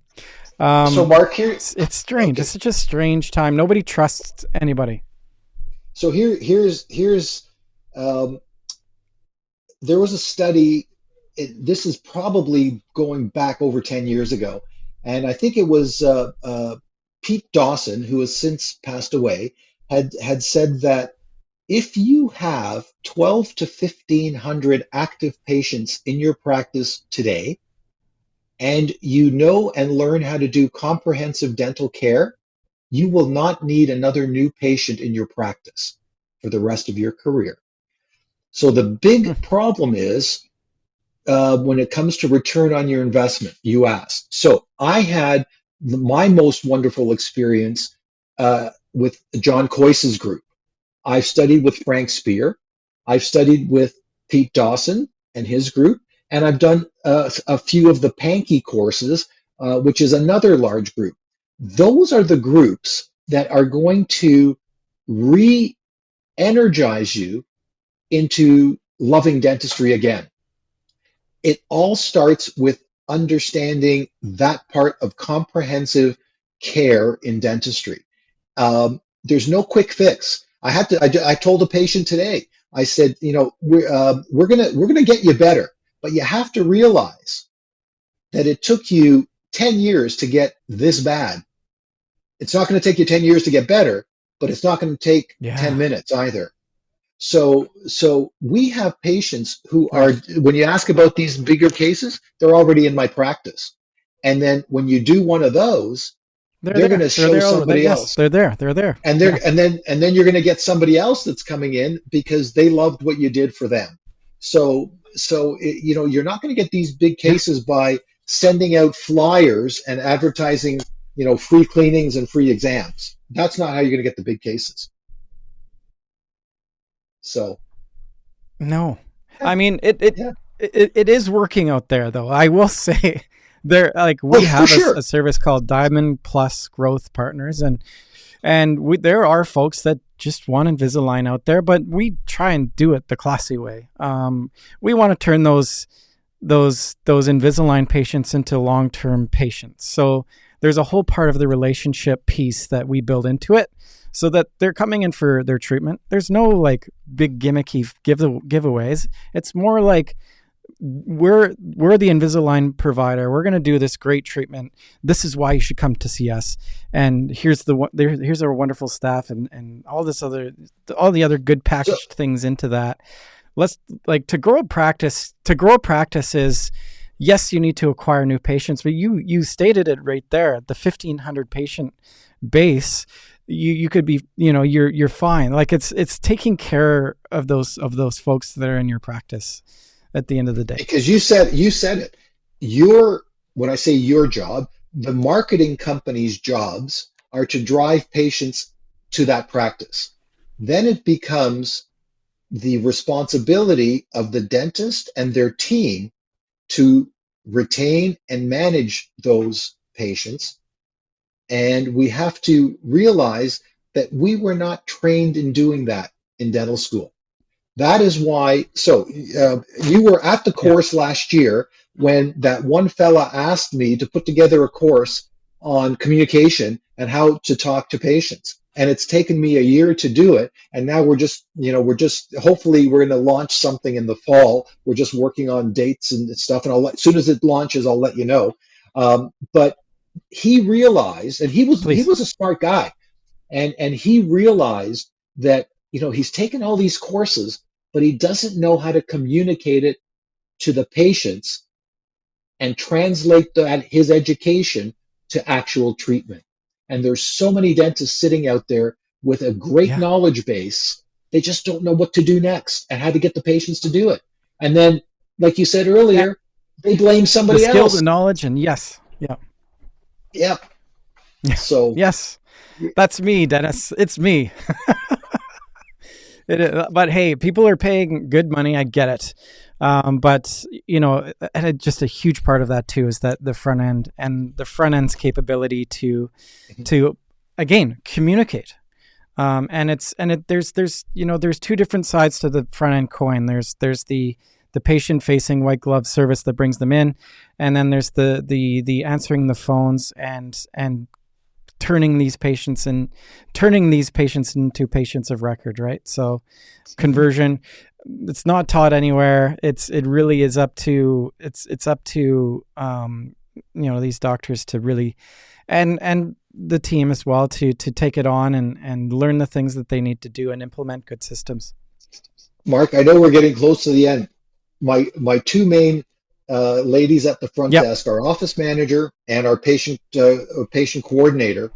So Mark, here, It's strange. okay. It's such a strange time. Nobody trusts anybody. So here's um, there was a study. This is probably going back over 10 years ago, and I think it was Pete Dawson, who has since passed away, had said that if you have 12 to 1500 active patients in your practice today, and you know and learn how to do comprehensive dental care, you will not need another new patient in your practice for the rest of your career. So the Hmm. big problem is when it comes to return on your investment, you asked. So I had my most wonderful experience with John Coyce's group. I've studied with Frank Spear. I've studied with Pete Dawson and his group. And I've done a few of the Pankey courses, which is another large group. Those are the groups that are going to re energize you into loving dentistry again. It all starts with understanding that part of comprehensive care in dentistry. There's no quick fix. I told a patient today. I said, you know, we're gonna get you better, but you have to realize that it took you 10 years to get this bad. It's not going to take you 10 years to get better, but it's not going to take 10 Yeah. minutes either. So we have patients who are, Right. when you ask about these bigger cases, they're already in my practice. And then when you do one of those, They're they're going there. to They're show there. Oh, somebody yes, else. they're there. They're there. And Yeah. then you're going to get somebody else that's coming in because they loved what you did for them. You know, you're not going to get these big Yeah. cases by sending out flyers and advertising, you know, free cleanings and free exams. That's not how you're going to get the big cases. So, No. yeah, I mean, yeah. it is working out there, though. I will say, there, like, Oh, we for have a sure. service called Diamond Plus Growth Partners, and there are folks that just want Invisalign out there, but we try and do it the classy way. We want to turn those Invisalign patients into long-term patients. So there's a whole part of the relationship piece that we build into it so that they're coming in for their treatment. There's no like big gimmicky giveaways. It's more like we're the Invisalign provider. We're going to do this great treatment. This is why you should come to see us. And here's our wonderful staff and all the other good So, packaged things into that. Let's like to grow a practice is, yes, you need to acquire new patients, but you stated it right there, the 1,500 patient base. You could be, you know, you're fine. Like it's taking care of those folks that are in your practice at the end of the day. because you said it. Your When I say your job, the marketing company's jobs are to drive patients to that practice. Then it becomes the responsibility of the dentist and their team to retain and manage those patients. And we have to realize that we were not trained in doing that in dental school. That is why. You were at the Yeah. course last year when that one fella asked me to put together a course on communication and how to talk to patients. And it's taken me a year to do it. And now hopefully we're going to launch something in the fall. We're just working on dates and stuff. And as soon as it launches, I'll let you know. But he realized, and he Please. was a smart guy, and he realized that, you know, he's taken all these courses, but he doesn't know how to communicate it to the patients and translate that his education to actual treatment. And there's so many dentists sitting out there with a great Yeah. knowledge base. They just don't know what to do next and how to get the patients to do it. And then, like you said Yeah. earlier, they blame The somebody skill, the else. knowledge, and yes. Yeah. Yep. Yeah. So, Yes. That's me, Dennis. It's me. But hey, people are paying good money. I get it. But you know, just a huge part of that too is that the front end and the front end's capability to again communicate. There's you know there's two different sides to the front end coin. There's the patient facing white glove service that brings them in, and then there's the answering the phones and turning these patients into patients of record, right? So mhm. conversion, it's not taught anywhere. It really is up to it's up to you know, these doctors to really, and the team as well, to take it on and learn the things that they need to do and implement good systems. Mark, I know we're getting close to the end. My two main ladies at the front Yep. desk, our office manager and our patient coordinator,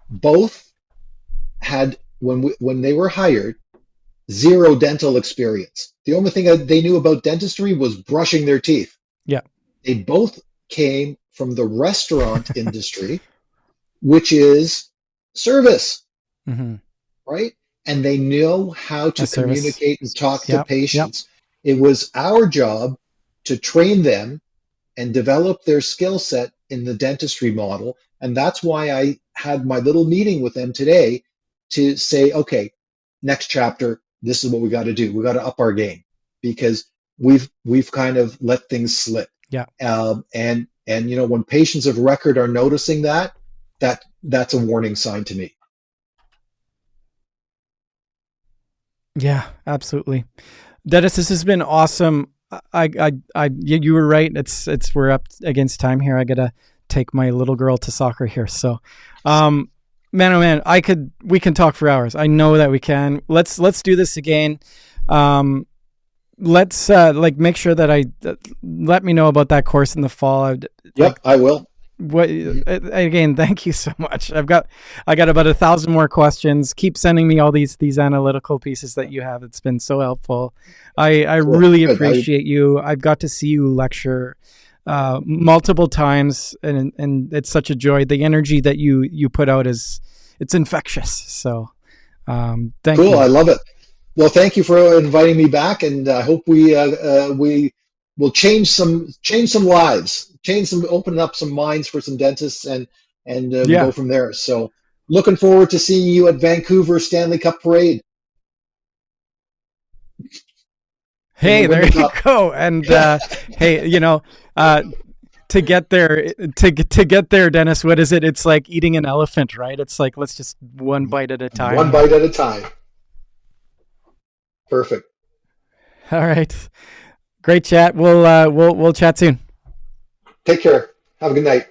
both had when they were hired zero dental experience. The only thing that they knew about dentistry was brushing their teeth. Yep. They both came from the restaurant industry, which is service, Mm-hmm. right? And they know how A to service. communicate and talk to Yep. Yep. patients. It was our job to train them and develop their skill set in the dentistry model. And that's why I had my little meeting with them today to say, okay, next chapter, this is what we got to do. We got to up our game because we've kind of let things slip. Yeah. And you know, when patients of record are noticing that's a warning sign to me. Yeah, absolutely. Dennis, this has been awesome. You were right. We're up against time here. I gotta take my little girl to soccer here. So, man, oh man, we can talk for hours. I know that we can. Let's do this again. Let's like make sure that let me know about that course in the fall. Yep, I will. What again? Thank you so much. I got about 1,000 more questions. Keep sending me all these analytical pieces that you have. It's been so helpful. I Cool. really Good. appreciate you. I've got to see you lecture multiple times, and it's such a joy. The energy that you put out it's infectious. So thank Cool. you. I love it. Well, thank you for inviting me back, and I hope we will change some lives, open up some minds for some dentists, and we'll Yeah. go from there. So, looking forward to seeing you at Vancouver Stanley Cup Parade in the Hey, there Winnie you Cup. go. And hey, to get there, to get there, Dennis, what is it? It's like eating an elephant, right? It's like let's just one bite at a time One here. bite at a time. Perfect. All right, great chat. We'll chat soon. Take care. Have a good night.